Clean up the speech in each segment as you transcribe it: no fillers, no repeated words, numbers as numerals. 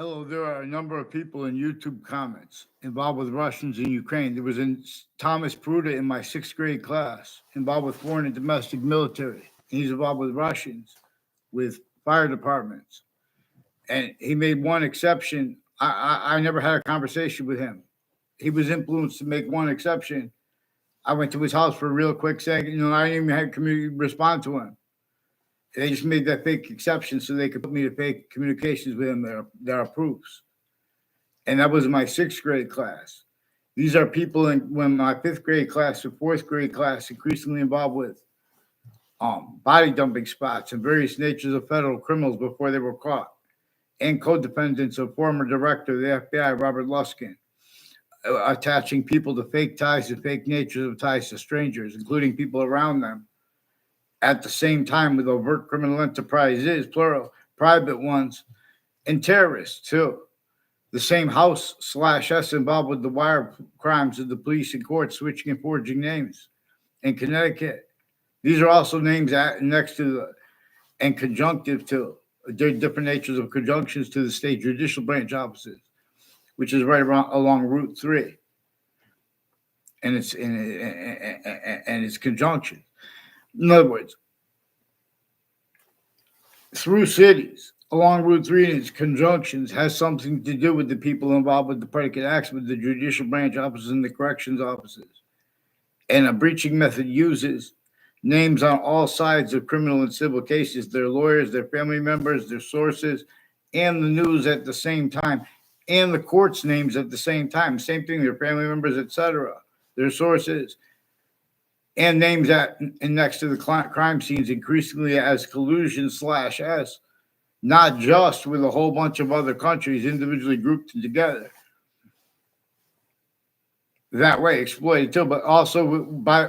Hello, there are a number of people in YouTube comments involved with Russians in Ukraine. There was Thomas Pruda in my sixth grade class involved with foreign and domestic military. He's involved with Russians, with fire departments. And he made one exception. I never had a conversation with him. He was influenced to make one exception. I went to his house for a real quick second. I didn't even have respond to him. They just made that fake exception so they could put me to fake communications with him. There are proofs. And that was my sixth grade class. These are people when my fifth grade class or fourth grade class increasingly involved with body dumping spots and various natures of federal criminals before they were caught, and co-defendants of former director of the FBI, Robert Luskin, attaching people to fake ties and fake natures of ties to strangers, including people around them, at the same time with overt criminal enterprises, plural, private ones, and terrorists too. The same House/S involved with the wire crimes of the police and courts switching and forging names in Connecticut. These are also names next to and conjunctive to. There are different natures of conjunctions to the state judicial branch offices, which is right along Route 3. And it's conjunction. In other words, through cities along Route 3 and its conjunctions has something to do with the people involved with the predicate acts with the judicial branch offices and the corrections offices. And a breaching method uses names on all sides of criminal and civil cases, their lawyers, their family members, their sources, and the news at the same time, and the court's names at the same time. Same thing, their family members, etc., their sources, and names next to the crime scenes increasingly as collusion/S, not just with a whole bunch of other countries individually grouped together. That way, exploited too, but also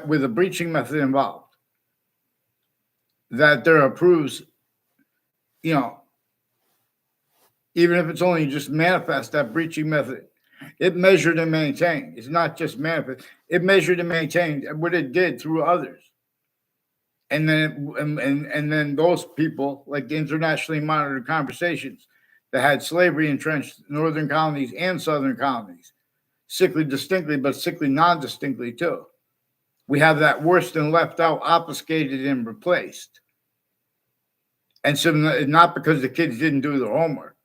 with a breaching method involved. That there approves, even if it's only just manifest, that breaching method. It measured and maintained. It's not just manifest. It measured and maintained what it did through others. And then those people, like the internationally monitored conversations that had slavery entrenched northern colonies and southern colonies, sickly distinctly, but sickly non-distinctly too. We have that worse than left out, obfuscated, and replaced. And so not because the kids didn't do their homework,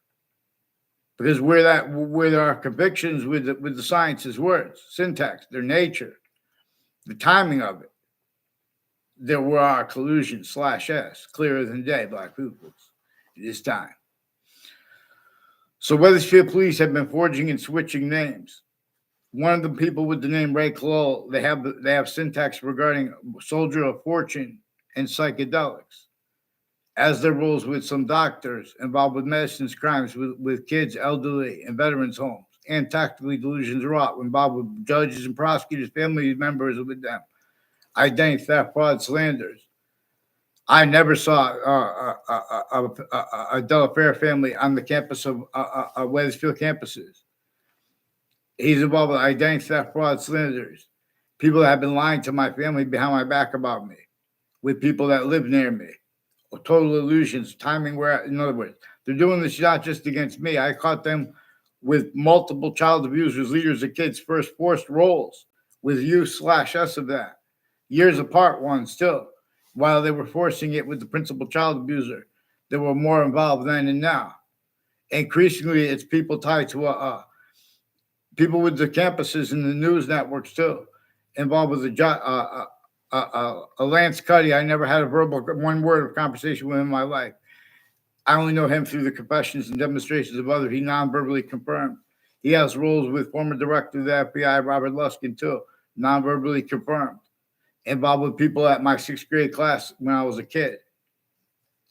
because where there are convictions with the science's words, syntax, their nature, the timing of it, there were collusions/S, clearer than day, black peoples, at this time. So Wethersfield police have been forging and switching names. One of the people with the name Ray Colello, they have syntax regarding soldier of fortune and psychedelics, as their roles with some doctors involved with medicines crimes with kids, elderly, and veterans' homes, and tactically delusions wrought involved with judges and prosecutors, family members with them, identity theft, fraud, slanders. I never saw a Delafair family on the campus of Wethersfield campuses. He's involved with identity theft, fraud, slanders. People that have been lying to my family behind my back about me, with people that live near me. Total illusions, timing where, in other words, they're doing this not just against me. I caught them with multiple child abusers, leaders of kids, first forced roles with youth/S of that. Years apart, one still, while they were forcing it with the principal child abuser. They were more involved then and now. Increasingly, it's people tied to people with the campuses and the news networks too, involved with the Lance Cuddy. I never had one word of conversation with him in my life. I only know him through the confessions and demonstrations of others he non-verbally confirmed. He has roles with former director of the FBI, Robert Luskin, too, non-verbally confirmed. Involved with people at my sixth grade class when I was a kid.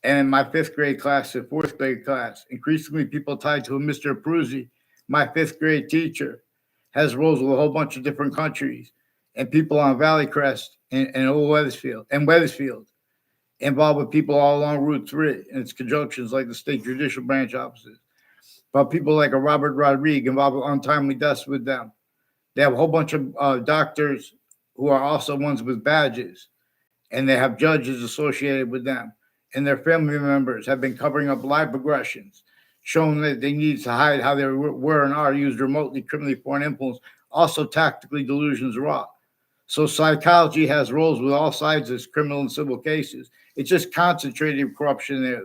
And in my fifth grade class and fourth grade class, increasingly people tied to a Mr. Abruzzi, my fifth grade teacher, has roles with a whole bunch of different countries. And people on Valley Crest and Old Wethersfield, involved with people all along Route 3 and its conjunctions like the state judicial branch offices. But people like a Robert Rodriguez involved with untimely deaths with them. They have a whole bunch of doctors who are also ones with badges, and they have judges associated with them. And their family members have been covering up live aggressions, showing that they needed to hide how they were and are used remotely, criminally foreign influence, also tactically delusions raw. So psychology has roles with all sides of criminal and civil cases. It's just concentrated corruption there.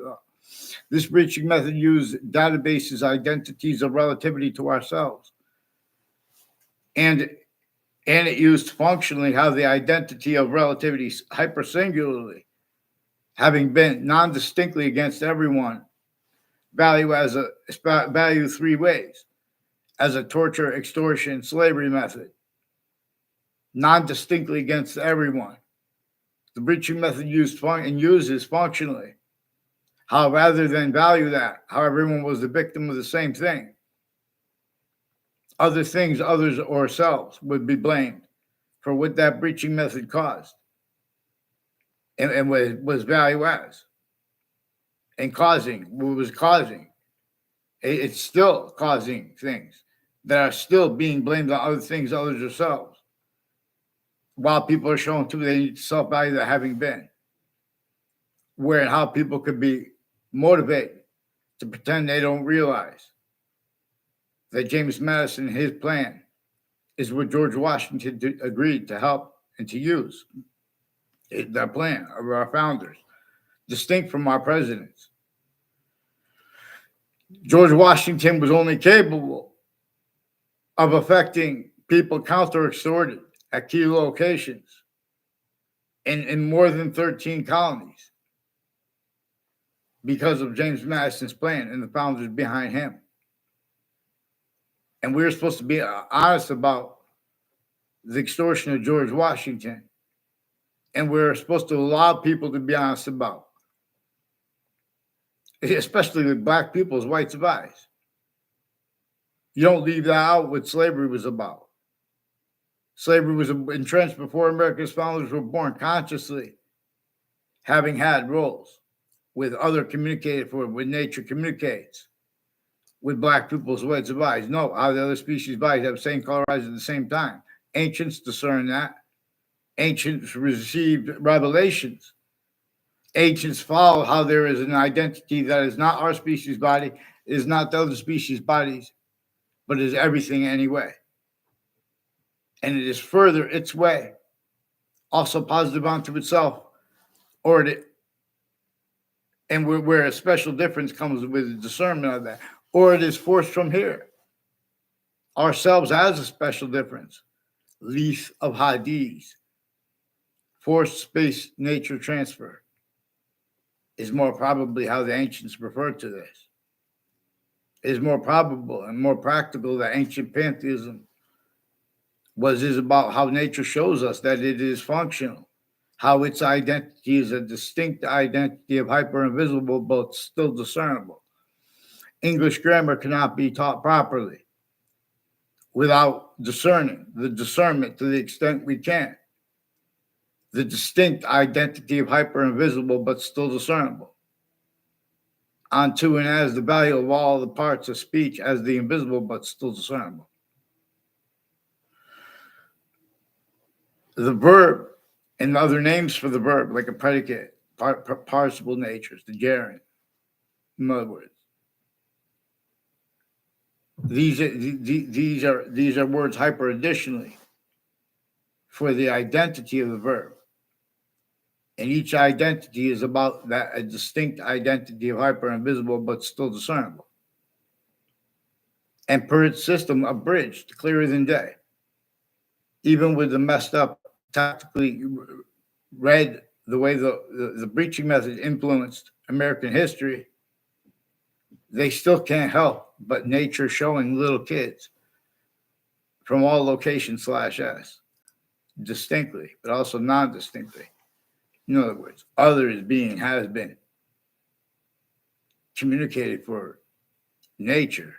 This breaching method used databases, identities of relativity to ourselves. And it used functionally how the identity of relativity hypersingularly, having been non-distinctly against everyone, value three ways as a torture, extortion, slavery method, non-distinctly against everyone. The breaching method uses functionally how rather than value that, how everyone was the victim of the same thing. Other things, others, or selves would be blamed for what that breaching method caused and was value as and causing what was causing. It's still causing things that are still being blamed on other things, others, or selves. While people are showing too they need to self-value that having been. Where and how people could be motivated to pretend they don't realize that James Madison and his plan is what George Washington agreed to help and to use. The plan of our founders, distinct from our presidents. George Washington was only capable of affecting people counter-extorted at key locations in more than 13 colonies because of James Madison's plan and the founders behind him. And we were supposed to be honest about the extortion of George Washington. And we're supposed to allow people to be honest about, especially with black people's whites of eyes. You don't leave that out what slavery was about. Slavery was entrenched before America's founders were born consciously, having had roles with other communicated for, with nature communicates, with black people's whites of eyes. No, how the other species' bodies have the same color eyes at the same time. Ancients discern that. Ancients received revelations. Ancients follow how there is an identity that is not our species' body, is not the other species' bodies, but is everything anyway. And it is further its way, also positive unto itself, or it, and where a special difference comes with the discernment of that, or it is forced from here. Ourselves as a special difference, leaf of Hades, forced space nature transfer, is more probably how the ancients referred to this. It is more probable and more practical that ancient pantheism is about how nature shows us that it is functional, how its identity is a distinct identity of hyper-invisible, but still discernible. English grammar cannot be taught properly without discerning, the discernment to the extent we can. The distinct identity of hyper-invisible, but still discernible. Onto and as the value of all the parts of speech as the invisible, but still discernible. The verb and other names for the verb, like a predicate, participle natures, the gerund. In other words, these are words hyper additionally for the identity of the verb. And each identity is about that a distinct identity of hyper invisible, but still discernible. And per its system, abridged, clearer than day. Even with the messed up, tactically read the way the breaching method influenced American history, they still can't help but nature showing little kids from all locations /s distinctly, but also non-distinctly. In other words, others being has been communicated for nature.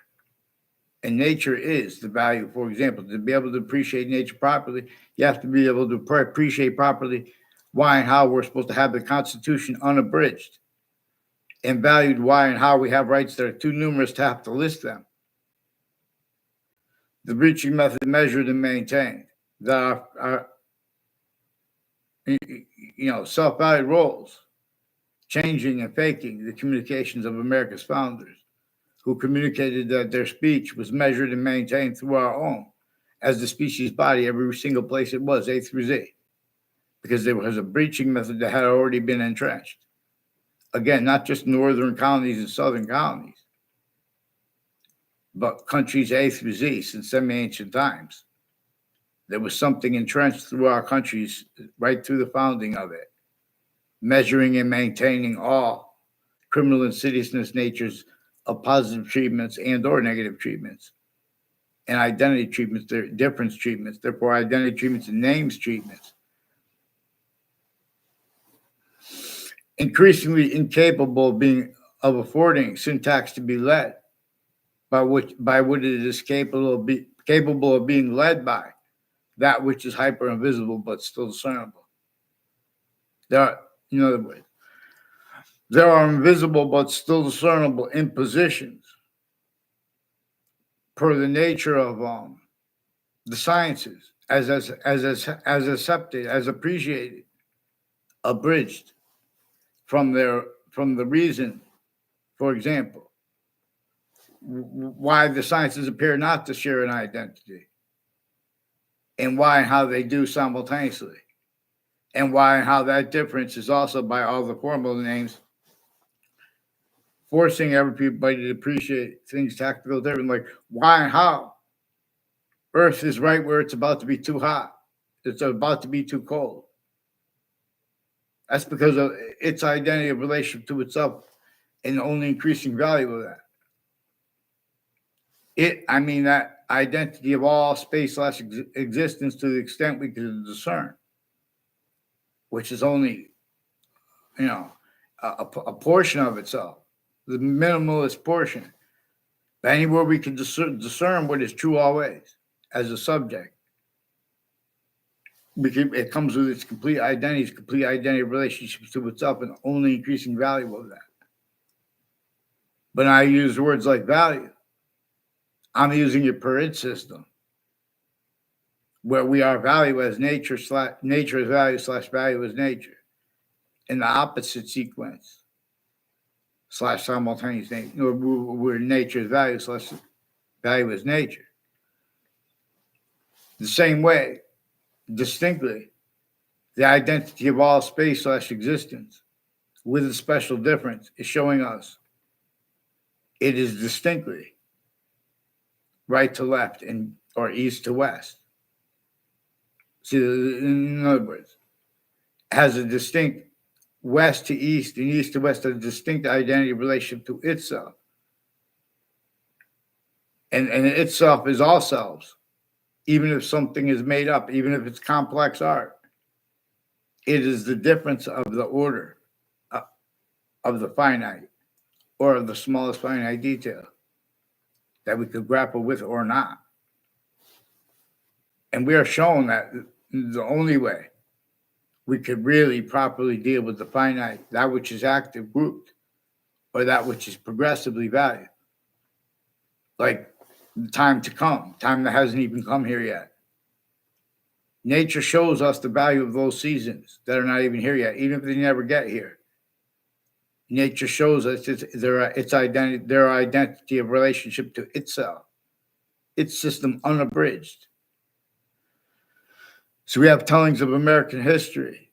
And nature is the value. For example, to be able to appreciate nature properly, you have to be able to appreciate properly why and how we're supposed to have the Constitution unabridged, and valued why and how we have rights that are too numerous to have to list them. The breaching method measured and maintained that our self-valued roles, changing and faking the communications of America's founders, who communicated that their speech was measured and maintained through our own, as the species body, every single place it was, A through Z, because there was a breaching method that had already been entrenched. Again, not just northern colonies and southern colonies, but countries A through Z since semi-ancient times. There was something entrenched through our countries right through the founding of it, measuring and maintaining all criminal insidiousness natures of positive treatments and or negative treatments, and identity treatments, difference treatments, therefore identity treatments and names treatments. Increasingly incapable of affording syntax to be led, by what it is capable of being led by, that which is hyper invisible but still discernible. In other words, there are invisible but still discernible impositions per the nature of the sciences, as accepted, as appreciated, abridged from the reason, for example, why the sciences appear not to share an identity, and why and how they do simultaneously, and why and how that difference is also by all the formal names, forcing everybody to appreciate things tactical different, like why and how Earth is right where it's about to be too hot, it's about to be too cold. That's because of its identity of relationship to itself and the only increasing value of that. That identity of all space / existence to the extent we can discern, which is only, a portion of itself, the minimalist portion. But anywhere we can discern what is true always as a subject, it comes with its complete identity relationships to itself, and only increasing value of that. But I use words like value. I'm using it per its system, where we are value as nature is value / value as nature, in the opposite sequence / simultaneous nature, where nature is value / value as nature. The same way, distinctly, the identity of all space / existence, with a special difference, is showing us it is distinctly right to left or east to west. See, in other words, has a distinct west to east and east to west, a distinct identity relationship to itself. And itself is all selves, even if something is made up, even if it's complex art. It is the difference of the order of the finite, or of the smallest finite detail that we could grapple with or not. And we are shown that the only way we could really properly deal with the finite, that which is active grouped, or that which is progressively valued, like the time to come, time that hasn't even come here yet. Nature shows us the value of those seasons that are not even here yet, even if they never get here. Nature shows us their identity of relationship to itself, its system unabridged. So we have tellings of American history,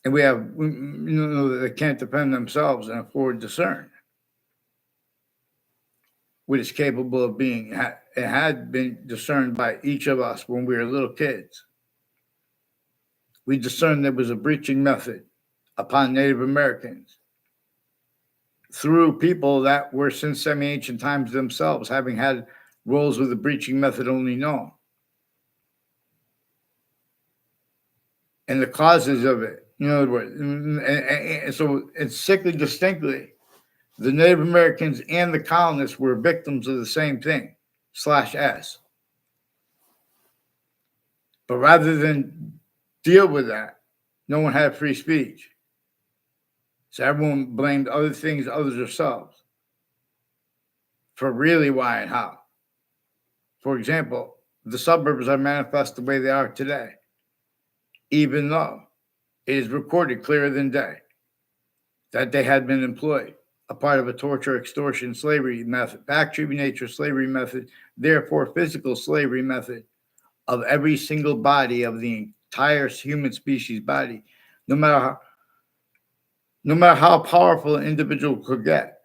and we have they can't defend themselves and afford to discern what is capable of being. It had been discerned by each of us when we were little kids. We discerned there was a breaching method upon Native Americans through people that were since semi-ancient times themselves, having had roles with the breaching method only known. And the causes of it, and so it's sickly distinctly, the Native Americans and the colonists were victims of the same thing, /S. But rather than deal with that, no one had free speech. So everyone blamed other things, others themselves, for really why and how. For example, the suburbs are manifest the way they are today, even though it is recorded clearer than day that they had been employed a part of a torture, extortion, slavery method, factory nature slavery method, therefore physical slavery method of every single body of the entire human species body, no matter how powerful an individual could get,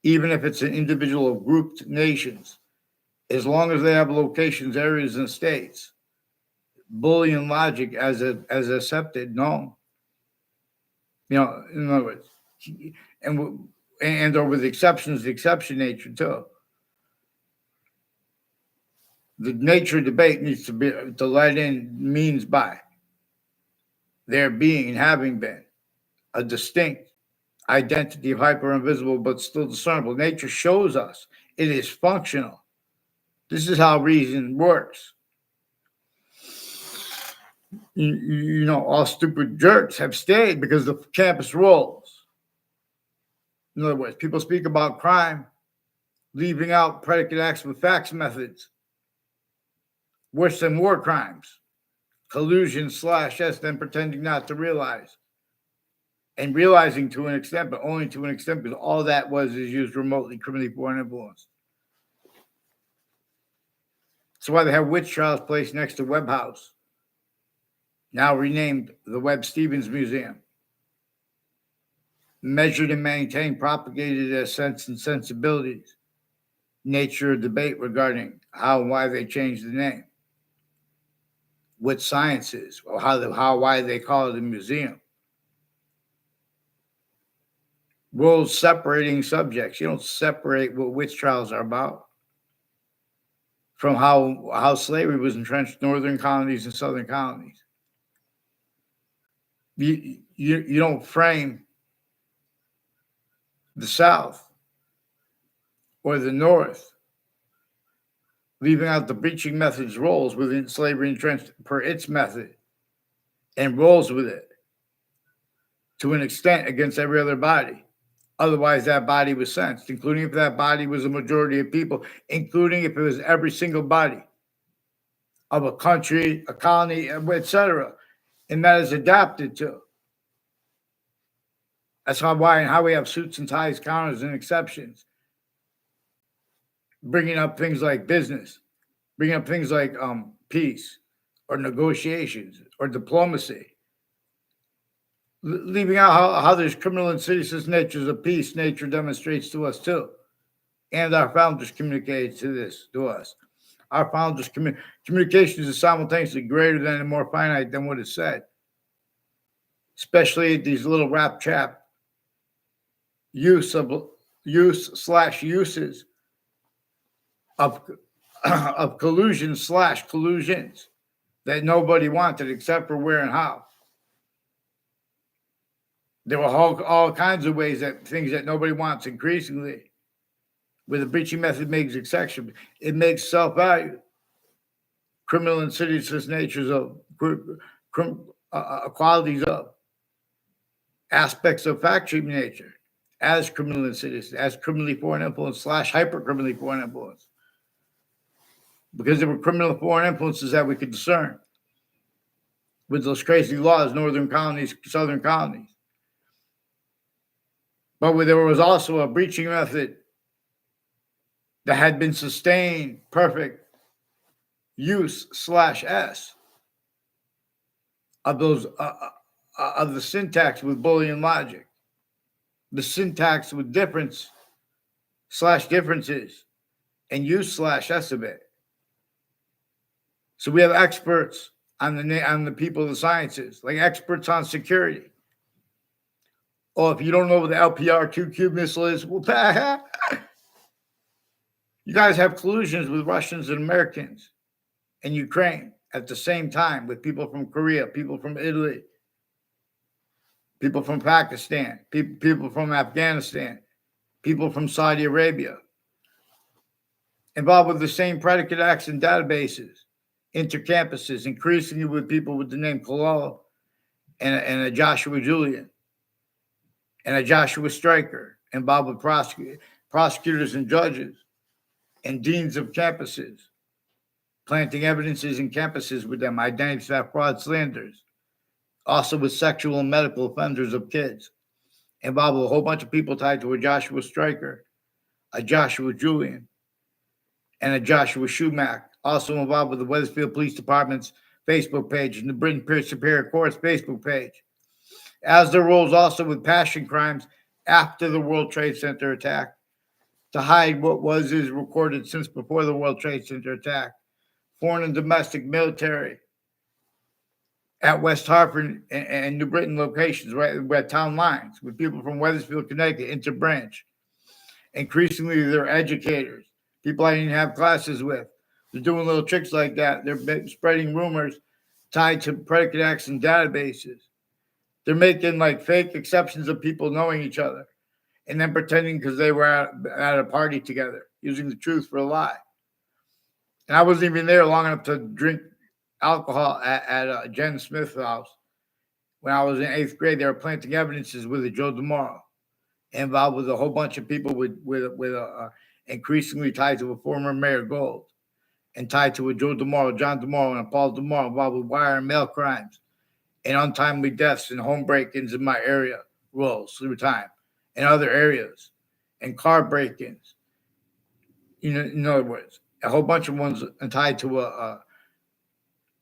even if it's an individual of grouped nations, as long as they have locations, areas, and states, Boolean logic as accepted, no. In other words, and or with exceptions, the exception nature too. The nature debate needs to be to let in means by there being and having been a distinct identity of hyper invisible but still discernible. Nature shows us it is functional. This is how reason works. All stupid jerks have stayed because the campus rolls. In other words, people speak about crime, leaving out predicate acts with facts methods. Worse than war crimes. Collusion/S, then pretending not to realize. And realizing to an extent, but only to an extent, because all that was is used remotely, criminally foreign influence. That's why they have witch trials placed next to Webb House, now renamed the Webb Stevens Museum. Measured and maintained, propagated as sense and sensibilities. Nature debate regarding how and why they changed the name. What science is, or why they call it a museum. Roles separating subjects. You don't separate what witch trials are about from how slavery was entrenched in northern colonies and southern colonies. You don't frame the South or the North, leaving out the breaching method's roles within slavery entrenched per its method, and rolls with it to an extent against every other body. Otherwise, that body was sensed, including if that body was a majority of people, including if it was every single body of a country, a colony, etc. And that is adapted to. That's how we have suits and ties, counters, and exceptions. Bringing up things like business, bringing up things like peace or negotiations or diplomacy. Leaving out how there's criminal insidious natures of peace, nature demonstrates to us too. And our founders communicated to us. Our founders' communications is simultaneously greater than and more finite than what is said. Especially these little rap chap uses of collusions that nobody wanted except for where and how. There were all kinds of ways that things that nobody wants increasingly. Where the breaching method makes exception, it makes self-value. Criminal insidious natures of qualities of aspects of factory nature as criminal insidious, as criminally foreign influence / hyper criminally foreign influence. Because there were criminal foreign influences that we could discern with those crazy laws, northern colonies, southern colonies. But where there was also a breaching method that had been sustained, perfect use /S of those of the syntax with Boolean logic, the syntax with difference / differences, and use /S of it. So we have experts on the people of the sciences, like experts on security. Or if you don't know what the LPR-2 missile is, well, you guys have collusions with Russians and Americans and Ukraine at the same time, with people from Korea, people from Italy, people from Pakistan, people from Afghanistan, people from Saudi Arabia, involved with the same predicate acts and databases, intercampuses, increasingly with people with the name Colello and a Joshua Julian and a Joshua Stryker, involved with prosecutors and judges and deans of campuses, planting evidences in campuses with them, identity theft, fraud, slanders, also with sexual and medical offenders of kids, involved with a whole bunch of people tied to a Joshua Stryker, a Joshua Julian, and a Joshua Schumack, also involved with the Wethersfield Police Department's Facebook page and the Britain Superior Court's Facebook page, as their roles also with passion crimes after the World Trade Center attack, to hide what is recorded since before the World Trade Center attack, foreign and domestic military at West Hartford and New Britain locations, right at town lines, with people from Wethersfield, Connecticut, Interbranch. Increasingly, they're educators, people I didn't have classes with. They're doing little tricks like that. They're spreading rumors tied to predicate acts and databases. They're making like fake exceptions of people knowing each other and then pretending because they were at a party together, using the truth for a lie. And I wasn't even there long enough to drink alcohol at Jen Smith's house. When I was in 8th grade, they were planting evidences with a Joe DeMauro, involved with a whole bunch of people with increasingly tied to a former Mayor Gold, and tied to a Joe DeMauro, John DeMauro, and a Paul DeMauro, involved with wire and mail crimes and untimely deaths and home break-ins in my area roles through time, and other areas, and car break-ins. In other words, a whole bunch of ones tied to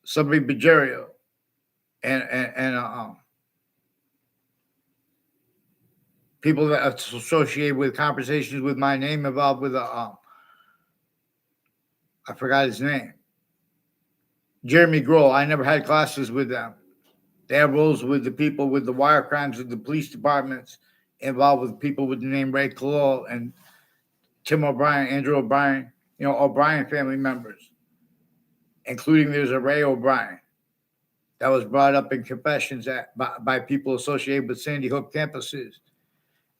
somebody Bejerio and people that are associated with conversations with my name involved with I forgot his name. Jeremy Grohl. I never had classes with them. They have roles with the people with the wire crimes of the police departments, involved with people with the name Ray Colello and Tim O'Brien, Andrew O'Brien, O'Brien family members, including there's a Ray O'Brien that was brought up in confessions by people associated with Sandy Hook campuses,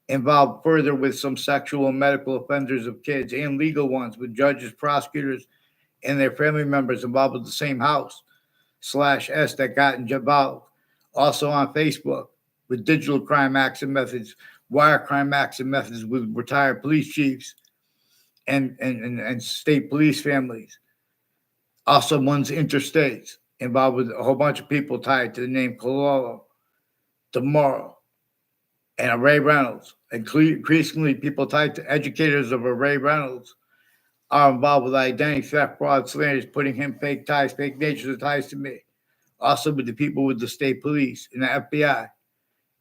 involved further with some sexual and medical offenders of kids and legal ones with judges, prosecutors, and their family members involved with the same house /S that got involved. Also on Facebook with digital crime acts and methods, wire crime acts and methods with retired police chiefs and state police families. Also one's interstates, involved with a whole bunch of people tied to the name Colello, DeMauro, and a Ray Reynolds. Increasingly, people tied to educators of a Ray Reynolds are involved with identity theft, fraud, slanders, putting him fake ties, fake natures of ties to me. Also with the people with the state police and the FBI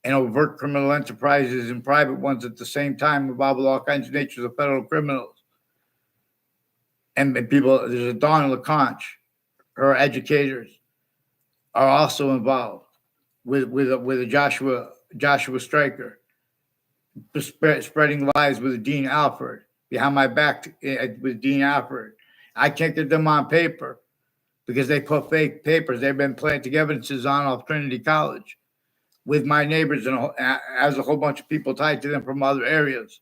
and overt criminal enterprises and private ones at the same time, involved with all kinds of natures of federal criminals. And people, there's a Dawn LeConche, her educators are also involved with a Joshua Stryker, spreading lies with Dean Alford behind my back with Dean Alford. I can't get them on paper because they put fake papers. They've been planting evidences on off Trinity College with my neighbors and as a whole bunch of people tied to them from other areas,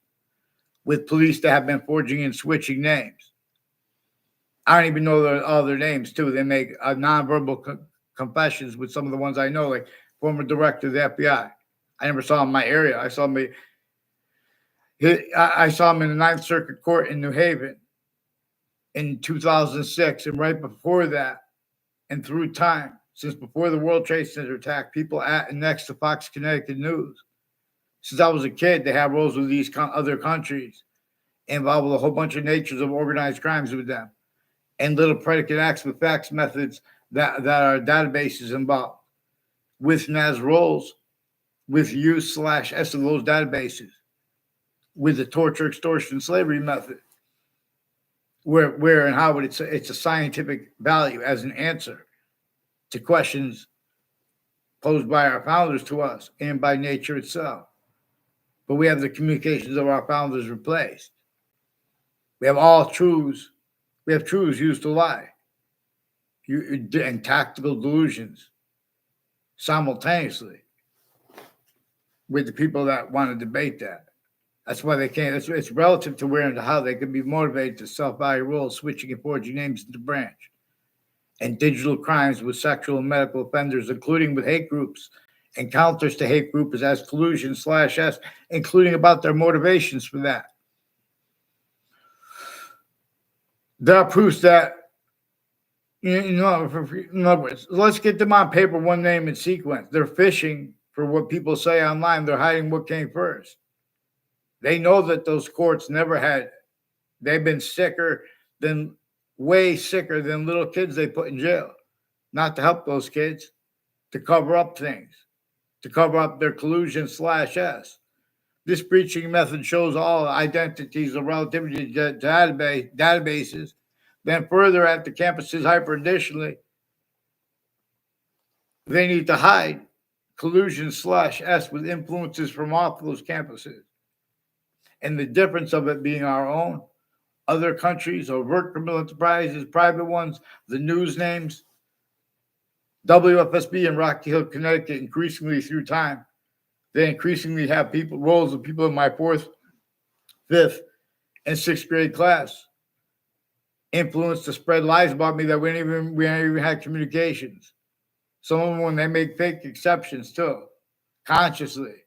with police that have been forging and switching names. I don't even know all their names too. They make nonverbal confessions with some of the ones I know, like former director of the FBI. I never saw him in my area. I saw him in the Ninth Circuit Court in New Haven in 2006. And right before that, and through time, since before the World Trade Center attack, people at and next to Fox Connecticut News. Since I was a kid, they have roles with these other countries, involved with a whole bunch of natures of organized crimes with them, and little predicate acts with fax methods that are databases involved, with NAS roles, with use /S of those databases, with the torture, extortion, slavery method, where and how it's a scientific value as an answer to questions posed by our founders to us and by nature itself. But we have the communications of our founders replaced. We have all truths. We have truths used to lie and tactical delusions simultaneously with the people that want to debate that. That's why they can't. It's relative to where and how they can be motivated to self-value roles, switching and forging names into branch, and digital crimes with sexual and medical offenders, including with hate groups and counters to hate groups as Collusions /S, including about their motivations for that. There are proofs that, in other words, let's get them on paper, one name in sequence. They're fishing for what people say online. They're hiding what came first. They know that those courts never had, they've been way sicker than little kids they put in jail. Not to help those kids, to cover up things, to cover up their collusion/S. This breaching method shows all identities of relativity databases. Then further at the campuses, hyper additionally, they need to hide collusion/S with influences from off those campuses. And the difference of it being our own, other countries, overt criminal enterprises, private ones, the news names, WFSB in Rocky Hill, Connecticut, increasingly through time, they increasingly have roles of people in my 4th, 5th, and 6th grade class influenced to spread lies about me that we ain't even had communications. Some of them, when they make fake exceptions too, consciously,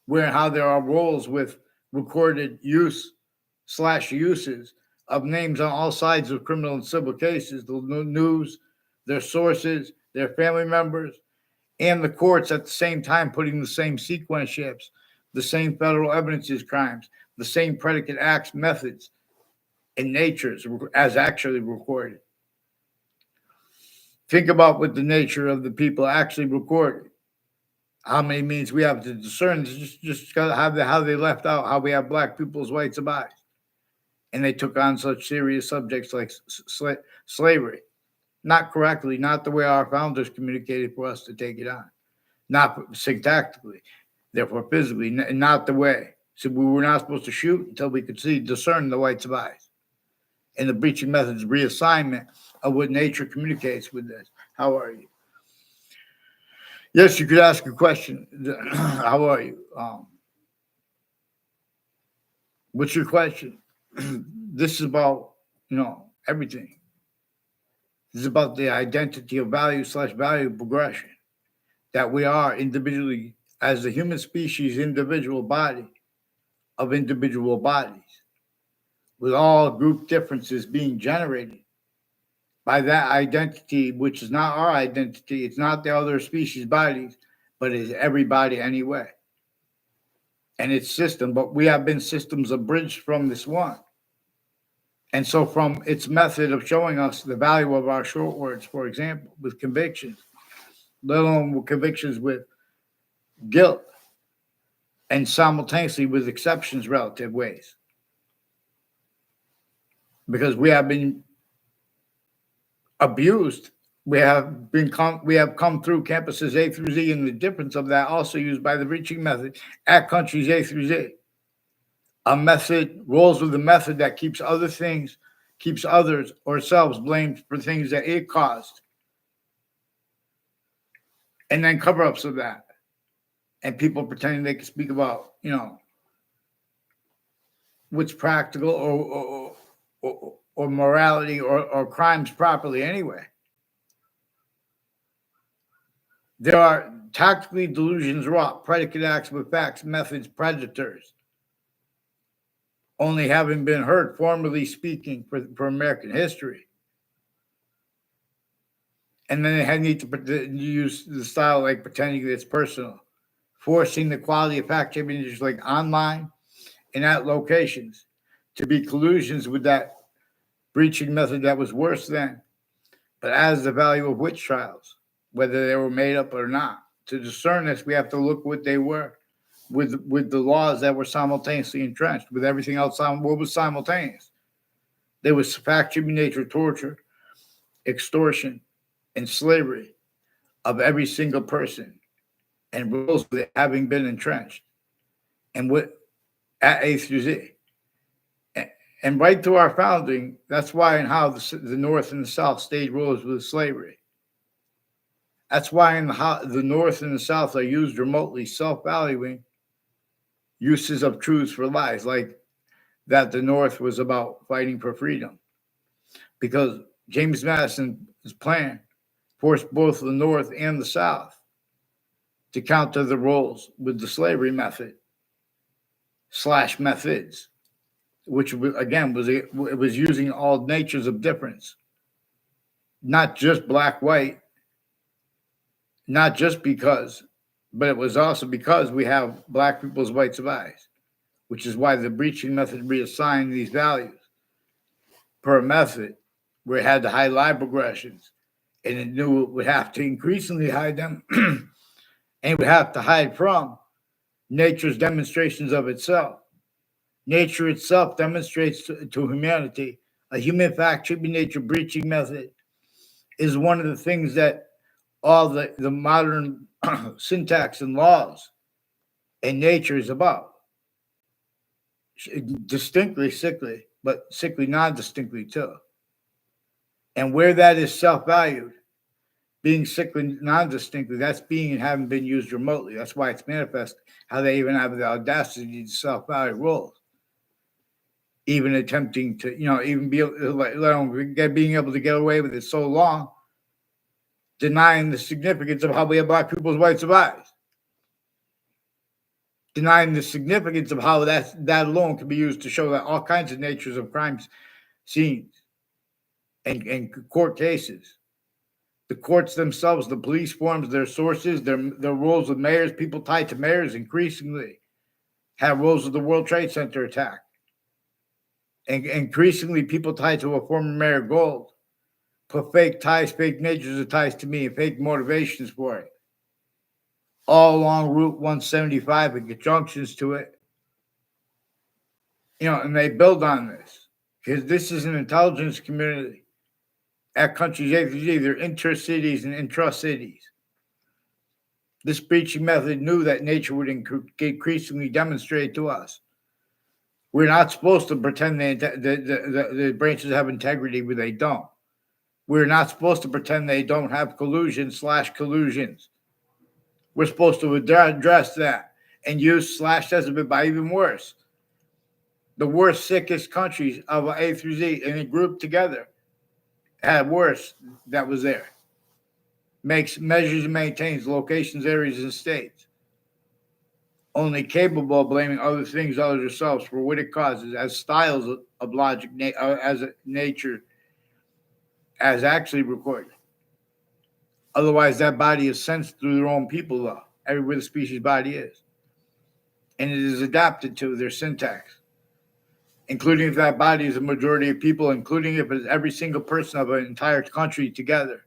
where and how there are roles with recorded use/uses of names on all sides of criminal and civil cases, the news, their sources, their family members, and the courts at the same time putting the same sequence ships, the same federal evidences crimes, the same predicate acts, methods, and natures as actually recorded. Think about what the nature of the people actually recorded. How many means we have to discern, just how they left out how we have black people's rights of eyes. And they took on such serious subjects like slavery. Not correctly, not the way our founders communicated for us to take it on. Not syntactically, therefore physically, not the way. So we were not supposed to shoot until we could discern the whites of eyes. And the breaching method's reassignment of what nature communicates with this. How are you? Yes, you could ask a question. How are you? What's your question? This is about, everything. This is about the identity of value/value progression, that we are individually, as the human species, individual body of individual bodies, with all group differences being generated by that identity, which is not our identity. It's not the other species bodies, but is everybody anyway. And its system, but we have been systems abridged from this one. And so from its method of showing us the value of our short words, for example, with convictions, let alone with convictions with guilt, and simultaneously with exceptions relative ways. Because we have been abused. We have come through campuses A through Z, and the difference of that also used by the breaching method at countries A through Z. A method rolls with a method that keeps others or selves blamed for things that it caused. And then cover-ups of that. And people pretending they can speak about, what's practical or morality or crimes properly anyway. There are tactically delusions wrought, predicate acts with facts, methods, predators, only having been heard, formally speaking, for American history. And then they need to use the style like pretending that it's personal, forcing the quality of fact images like online and at locations to be collusions with that breaching method that was worse then, but as the value of witch trials, whether they were made up or not. To discern this, we have to look what they were with the laws that were simultaneously entrenched, with everything else on what was simultaneous. There was fact-driven nature, torture, extortion, and slavery of every single person, and rules with it having been entrenched, and what at A through Z. And right through our founding, that's why and how the North and the South stayed rulers with slavery. That's why the North and the South are used remotely, self-valuing uses of truths for lies, like that the North was about fighting for freedom. Because James Madison's plan forced both the North and the South to counter the roles with the slavery method / methods, which again was using all natures of difference, not just black, white, not just because But it was also because we have black people's rights of eyes, which is why the breaching method reassigned these values per method, where it had to hide lie progressions, and it knew it would have to increasingly hide them, and it would have to hide from nature's demonstrations of itself. Nature itself demonstrates to humanity a human fact should be nature breaching method is one of the things that all the modern syntax and laws and nature is about. Distinctly sickly, but sickly non-distinctly too. And where that is self-valued, being sickly non-distinctly, that's being and having been used remotely. That's why it's manifest how they even have the audacity to self-value rules. Even attempting to, even be let alone being able to get away with it so long, denying the significance of how we have black people's rights of eyes. Denying the significance of how that alone can be used to show that all kinds of natures of crimes scenes and court cases. The courts themselves, the police forms, their sources, their roles with mayors, people tied to mayors increasingly have roles of the World Trade Center attack. And increasingly people tied to a former Mayor Gold put fake ties, fake natures of ties to me and fake motivations for it. All along Route 175 and conjunctions to it. And they build on this because this is an intelligence community at countries A through Z. They're intercities and intra-cities. This breaching method knew that nature would increasingly demonstrate to us. We're not supposed to pretend the branches have integrity where they don't. We're not supposed to pretend they don't have collusions. We're supposed to address that and use /Testament by even worse. The worst, sickest countries of A through Z and it grouped together had worse that was there. Makes, measures, and maintains locations, areas, and states. Only capable of blaming other things other than themselves for what it causes as styles of logic, as a nature, as actually recorded. Otherwise, that body is sensed through their own people, though, everywhere the species body is. And it is adapted to their syntax, including if that body is a majority of people, including if it's every single person of an entire country together,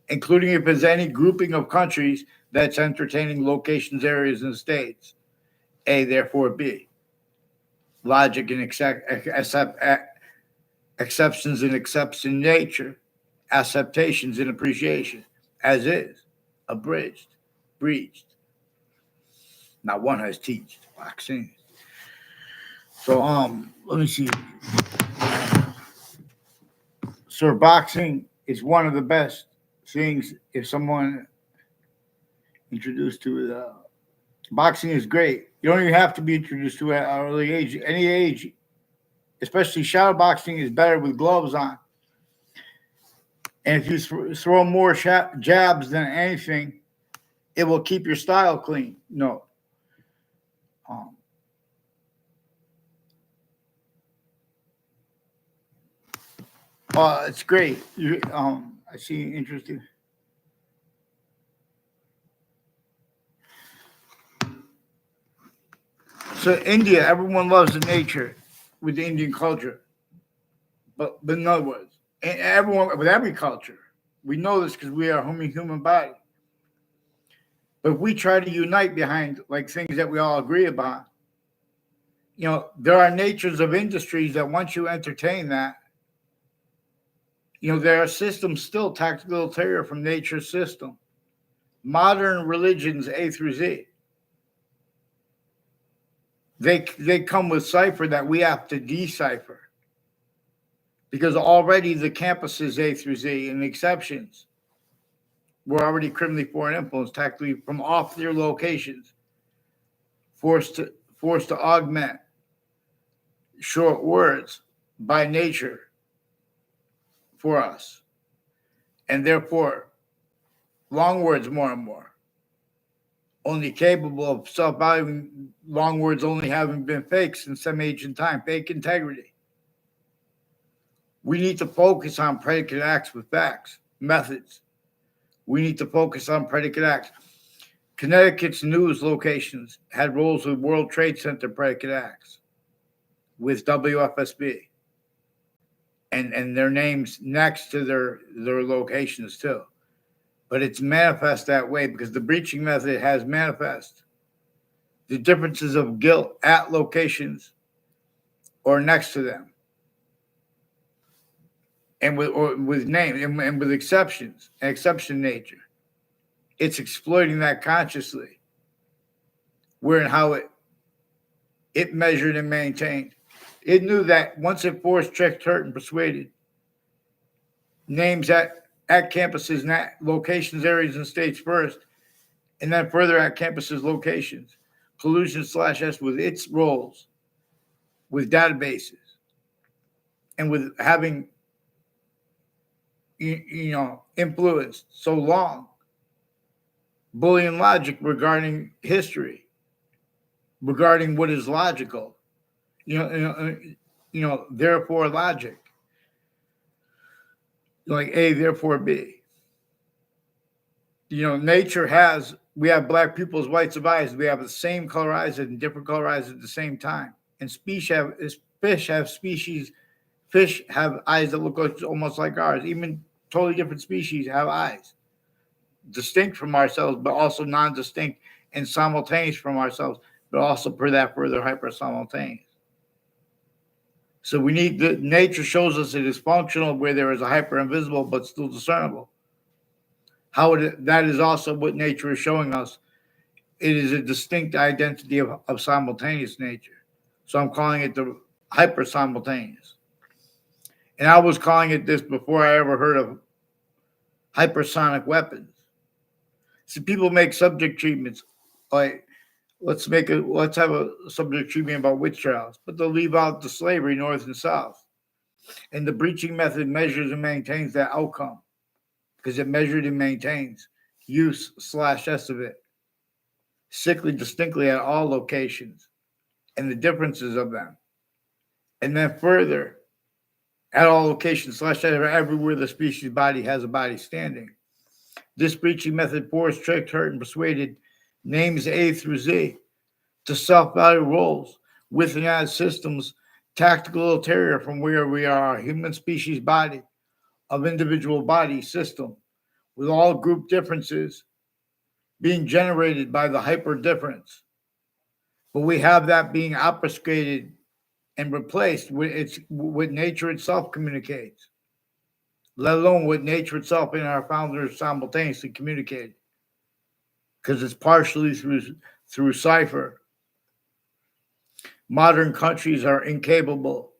including if it's any grouping of countries that's entertaining locations, areas, and states. A, therefore B. Logic and exceptions and accepts in nature, acceptations and appreciation, as is, abridged, breached. Not one has teached vaccine. So let me see. So boxing is one of the best things if someone introduced to it. Boxing is great. You don't even have to be introduced to it at an early age. Any age, especially shadow boxing, is better with gloves on. And if you throw more jabs than anything, it will keep your style clean. No. It's great. I see interesting. So India, everyone loves the nature with the Indian culture. But in other words, everyone with every culture, we know this because we are a human body. But if we try to unite behind like things that we all agree about, there are natures of industries that once you entertain that, there are systems still tactical ulterior from nature's system. Modern religions A through Z. They come with cipher that we have to decipher. Because already the campuses A through Z and the exceptions were already criminally foreign influence, tactically from off their locations, forced to augment short words by nature for us. And therefore, long words more and more. Only capable of self-valuing long words only having been fake since some ancient time, fake integrity. We need to focus on predicate acts with facts, methods. We need to focus on predicate acts. Connecticut's news locations had roles with World Trade Center predicate acts with WFSB and their names next to their locations too. But it's manifest that way because the breaching method has manifest the differences of guilt at locations or next to them, and with names and with exceptions and exception nature. It's exploiting that consciously, where and how it measured and maintained. It knew that once it forced, tricked, hurt, and persuaded names at campuses and at locations, areas, and states first, and then further at campuses, locations, collusion/S with its roles, with databases, and with having influenced so long Boolean logic regarding history, regarding what is logical, therefore logic, like A, therefore B. Nature we have black people's whites of eyes. We have the same color eyes and different color eyes at the same time. And fish have eyes that look almost like ours. Even totally different species have eyes, distinct from ourselves, but also non-distinct and simultaneous from ourselves, but also further hyper simultaneous. So nature shows us it is functional where there is a hyper invisible, but still discernible. That is also what nature is showing us. It is a distinct identity of simultaneous nature. So I'm calling it the hyper simultaneous. And I was calling it this before I ever heard of hypersonic weapons. See, people make subject treatments like let's have a subject treatment about witch trials, but they'll leave out the slavery north and south. And the breaching method measures and maintains that outcome because it measured and maintains use/S of it, sickly distinctly at all locations and the differences of them. And then further, at all locations / everywhere the species body has a body standing. This breaching method forced, tricked, hurt, and persuaded names A through Z to self-value roles within ad systems, tactical ulterior from where we are a human species body of individual body system with all group differences being generated by the hyper difference. But we have that being obfuscated and replaced with what nature itself communicates, let alone what nature itself and our founders simultaneously communicated, because it's partially through cipher. Modern countries are incapable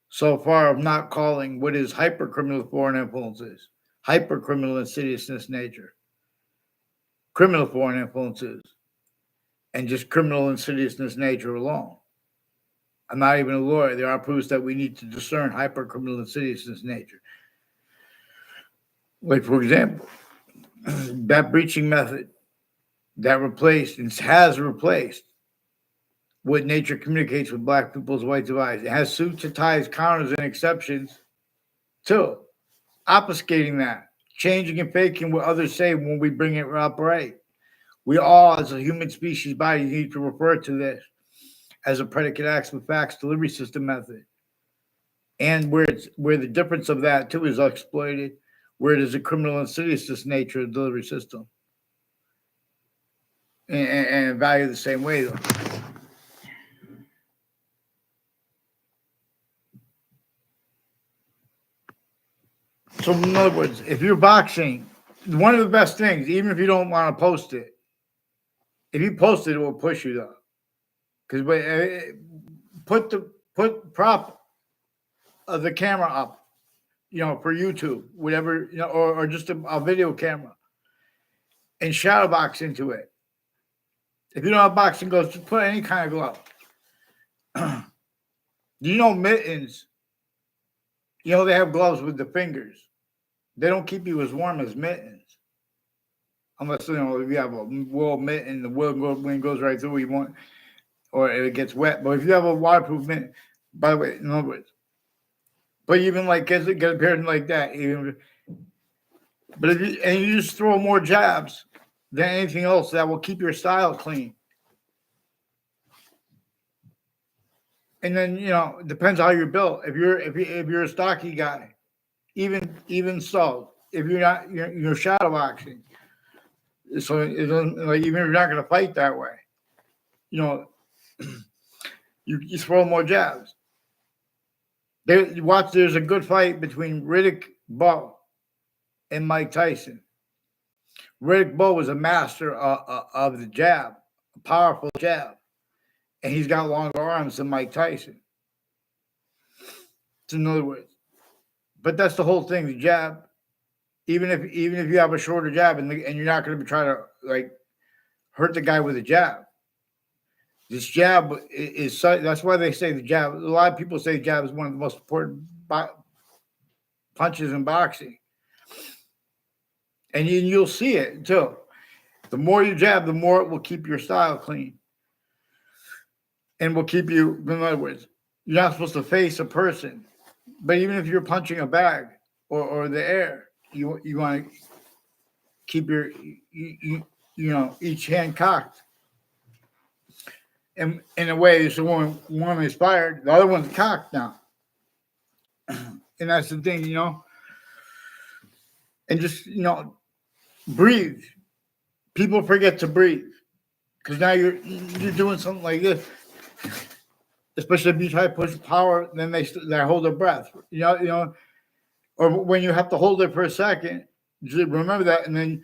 so far of not calling what is hypercriminal foreign influences, hypercriminal insidiousness nature, criminal foreign influences, and just criminal insidiousness nature alone. I'm not even a lawyer. There are proofs that we need to discern hypercriminal insidiousness nature. Like, for example, that breaching method that replaced and has replaced what nature communicates with black people's whites of eyes. It has suits and ties, counters, and exceptions too, obfuscating that, changing and faking what others say when we bring it up right. We all, as a human species body, need to refer to this as a predicate acts with facts delivery system method. And where the difference of that too is exploited, where it is a criminal insidiousness nature of delivery system. And value the same way though. So in other words, if you're boxing, one of the best things, even if you don't want to post it, if you post it, it will push you though. Because put prop of the camera up, for YouTube, whatever, or just a video camera, and shadow box into it. If you don't have boxing gloves, just put any kind of glove. Mittens, they have gloves with the fingers. They don't keep you as warm as mittens. Unless, if you have a wool mitten, the wind goes right through you want, or it gets wet. But if you have a waterproof mitten, by the way, in other words, but even like get a pair like that, but if you just throw more jabs, than anything else that will keep your style clean. And then, it depends how you're built. If you're a stocky guy, even so, if you're not, you're shadow boxing. So it doesn't, like, even if you're not going to fight that way, you know, you throw more jabs. There's a good fight between Riddick Bowe and Mike Tyson. Riddick Bowe was a master of the jab, a powerful jab, and he's got longer arms than Mike Tyson. So in other words, but that's the whole thing. The jab, even if you have a shorter jab and you're not going to be trying to like hurt the guy with a jab. This jab is that's why they say the jab. A lot of people say jab is one of the most important punches in boxing, and you'll see it too. The more you jab, the more it will keep your style clean, and will keep you. In other words, you're not supposed to face a person, but even if you're punching a bag or the air, you want to keep your each hand cocked. And in a way, so one is fired, the other one's cocked now. And that's the thing, and just, breathe. People forget to breathe because now you're doing something like this, especially if you try to push power, then they hold their breath, or when you have to hold it for a second, remember that. And then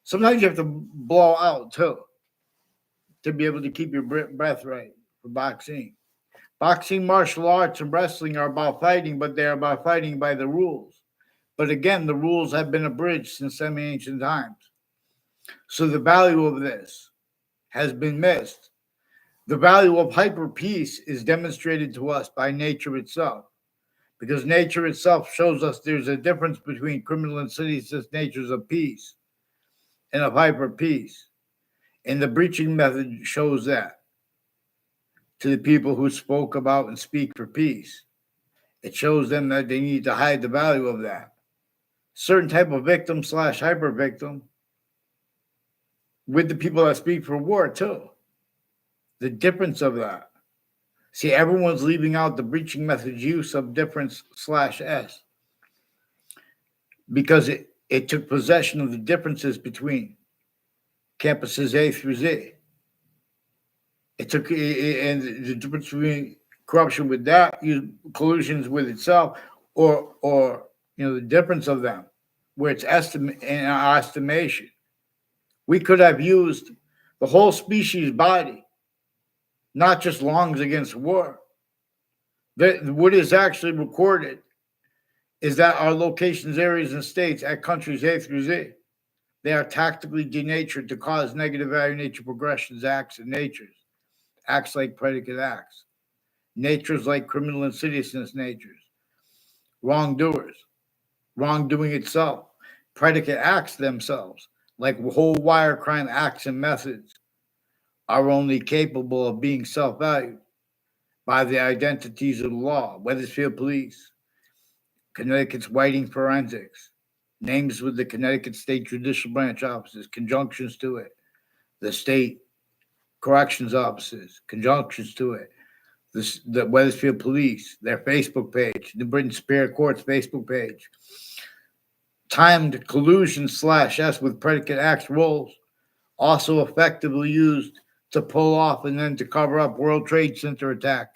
sometimes you have to blow out too, to be able to keep your breath right for boxing. Boxing, martial arts, and wrestling are about fighting, but they are about fighting by the rules. But again, the rules have been abridged since semi-ancient times. So the value of this has been missed. The value of hyper peace is demonstrated to us by nature itself, because nature itself shows us there's a difference between criminal and seditious natures of peace and of hyper peace. And the breaching method shows that to the people who spoke about and speak for peace. It shows them that they need to hide the value of that. Certain type of victim / hyper victim with the people that speak for war too. The difference of that. See, everyone's leaving out the breaching method's use of difference /S because it took possession of the differences between campuses A through Z. It took, and the difference between corruption with that, collusions with itself, or the difference of them, where it's in our estimation. We could have used the whole species body, not just lungs against war. What is actually recorded is that our locations, areas, and states at countries A through Z, they are tactically denatured to cause negative value nature progressions, acts, and natures. Acts like predicate acts. Natures like criminal insidiousness natures. Wrongdoers. Wrongdoing itself. Predicate acts themselves, like whole wire crime acts and methods, are only capable of being self-valued by the identities of the law. Wethersfield Police, Connecticut's Whiting Forensics, names with the Connecticut State Judicial Branch offices, conjunctions to it, the state corrections offices, conjunctions to it, the Wethersfield Police, their Facebook page, the Britain Superior Court's Facebook page, timed collusion /S with predicate acts roles, also effectively used to pull off and then to cover up World Trade Center attack,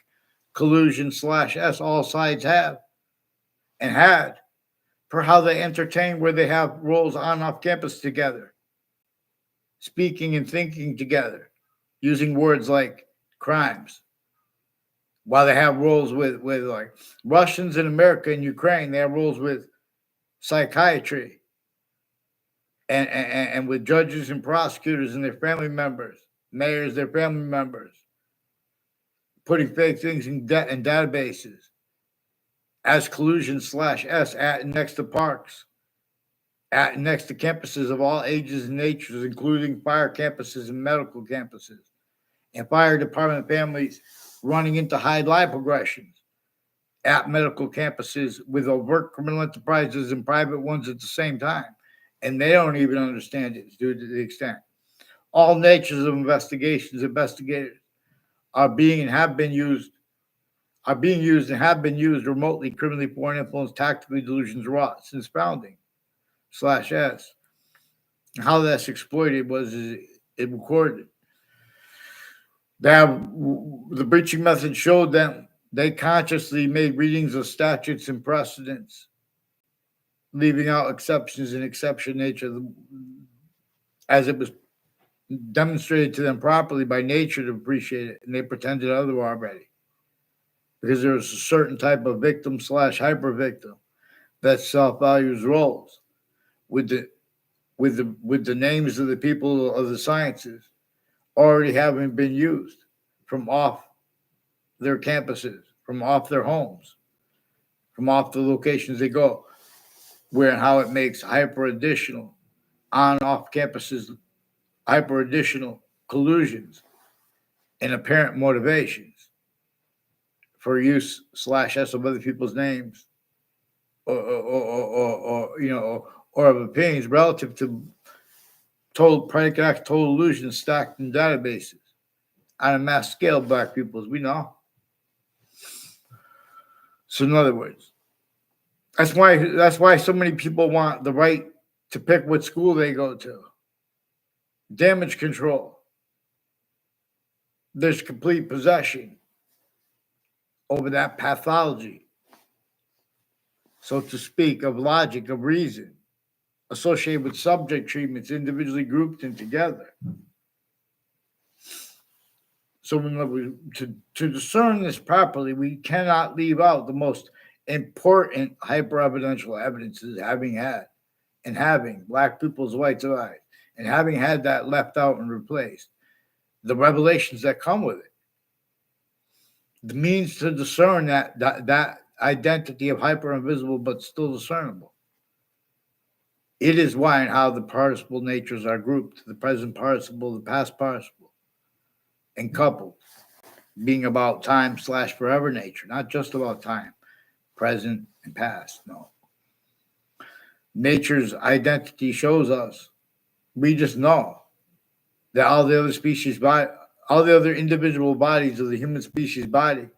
collusion /S all sides have and had for how they entertain where they have roles on off campus together, speaking and thinking together, using words like crimes. While they have roles with like Russians in America and Ukraine, they have roles with psychiatry and with judges and prosecutors and their family members, mayors, their family members, putting fake things in databases as collusion /S at and next to parks, at and next to campuses of all ages and natures, including fire campuses and medical campuses, and fire department families running into high lie progressions at medical campuses with overt criminal enterprises and private ones at the same time, and they don't even understand it due to the extent. All natures of investigators are being and have been used, and have been used remotely, criminally, foreign influence, tactically, delusions wrought since founding /s. How that's exploited was it recorded. The breaching method showed them they consciously made readings of statutes and precedents, leaving out exceptions and exception nature as it was demonstrated to them properly by nature to appreciate it, and they pretended other already. Because there was a certain type of victim / hyper victim that self-values roles with the names of the people of the sciences already having been used from off their campuses, from off their homes, from off the locations they go, where and how it makes hyper additional on off campuses, hyper additional collusions and apparent motivations for use /s of other people's names or of opinions relative to total illusions stacked in databases on a mass scale. Black people, as we know. So in other words, that's why so many people want the right to pick what school they go to. Damage control. There's complete possession over that pathology, so to speak, of logic, of reason, associated with subject treatments individually grouped and together. So to discern this properly, we cannot leave out the most important hyper-evidential evidences having Black people's rights of life, and having had that left out and replaced, the revelations that come with it, the means to discern that identity of hyper-invisible but still discernible. It is why and how the participle natures are grouped, the present participle, the past participle, and coupled, being about time / forever nature, not just about time, present and past, no. Nature's identity shows us, we just know that all the other individual bodies of the human species body,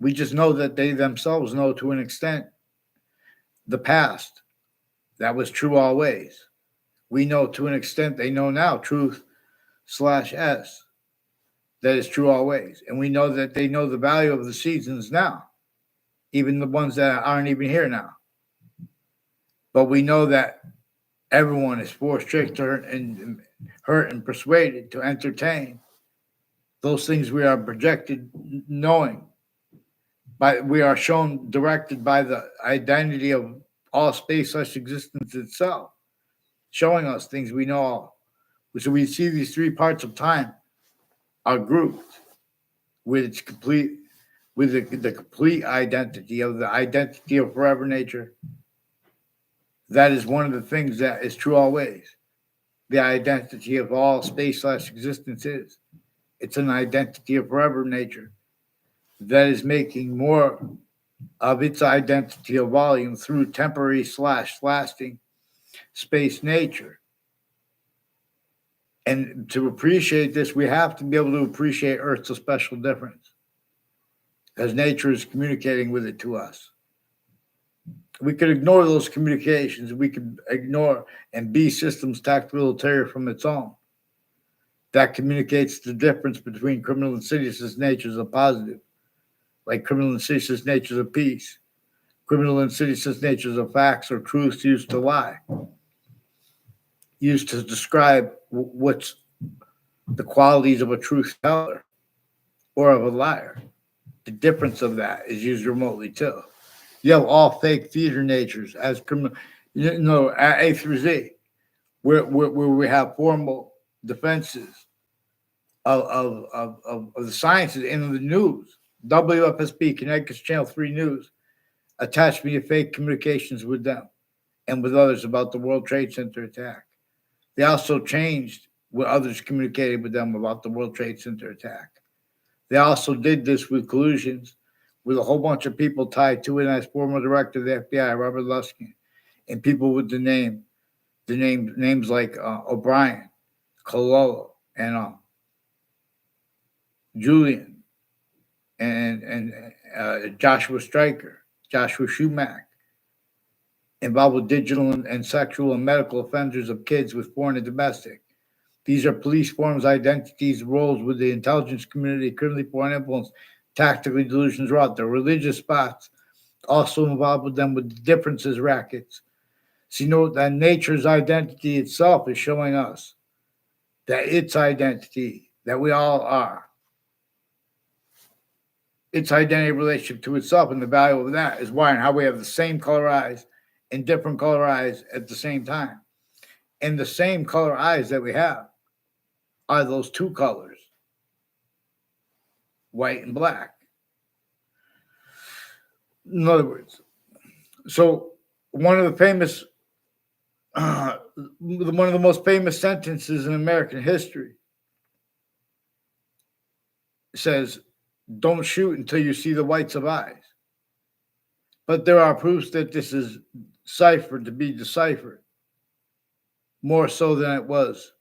we just know that they themselves know to an extent the past. That was true always. We know to an extent they know now truth /s. That is true always. And we know that they know the value of the seasons now, even the ones that aren't even here now. But we know that everyone is forced, tricked, hurt, and persuaded to entertain those things we are projected knowing. We are shown, directed by the identity of all space / existence itself, showing us things we know. So we see these three parts of time are grouped with its complete, with the complete identity of forever nature. That is one of the things that is true always. The identity of all space / existence is. It's an identity of forever nature that is making more of its identity of volume through temporary / lasting space nature. And to appreciate this, we have to be able to appreciate Earth's a special difference, as nature is communicating with it to us. We could ignore those communications. We could ignore and be systems tactile from its own. That communicates the difference between criminal insidious natures of positive, like criminal insidious natures of peace, criminal insidious natures of facts or truths used to lie, used to describe what's the qualities of a truth teller or of a liar. The difference of that is used remotely too. You have all fake theater natures as criminal, at A through Z, where we have formal defenses of the sciences and the news. WFSB, Connecticut's Channel 3 News, attached me to fake communications with them and with others about the World Trade Center attack. They also changed what others communicated with them about the World Trade Center attack. They also did this with collusions with a whole bunch of people tied to it as former director of the FBI, Robert Luskin, and people with the name The names like O'Brien, Colello, and Julian, and Joshua Stryker, Joshua Schumack, involved with digital and sexual and medical offenders of kids with foreign and domestic. These are police forms, identities, roles with the intelligence community, currently foreign influence, tactically delusions wrought. The religious spots also involved with them with differences rackets. So you know that nature's identity itself is showing us that its identity, that we all are, its identity relationship to itself and the value of that is why and how we have the same color eyes and different color eyes at the same time. And the same color eyes that we have are those two colors, white and black. In other words, so one of the famous, one of the most famous sentences in American history says, "Don't shoot until you see the whites of eyes." But there are proofs that this is ciphered to be deciphered, more so than it was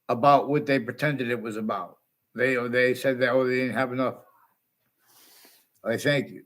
about what they pretended it was about. They said that they didn't have enough. I thank you.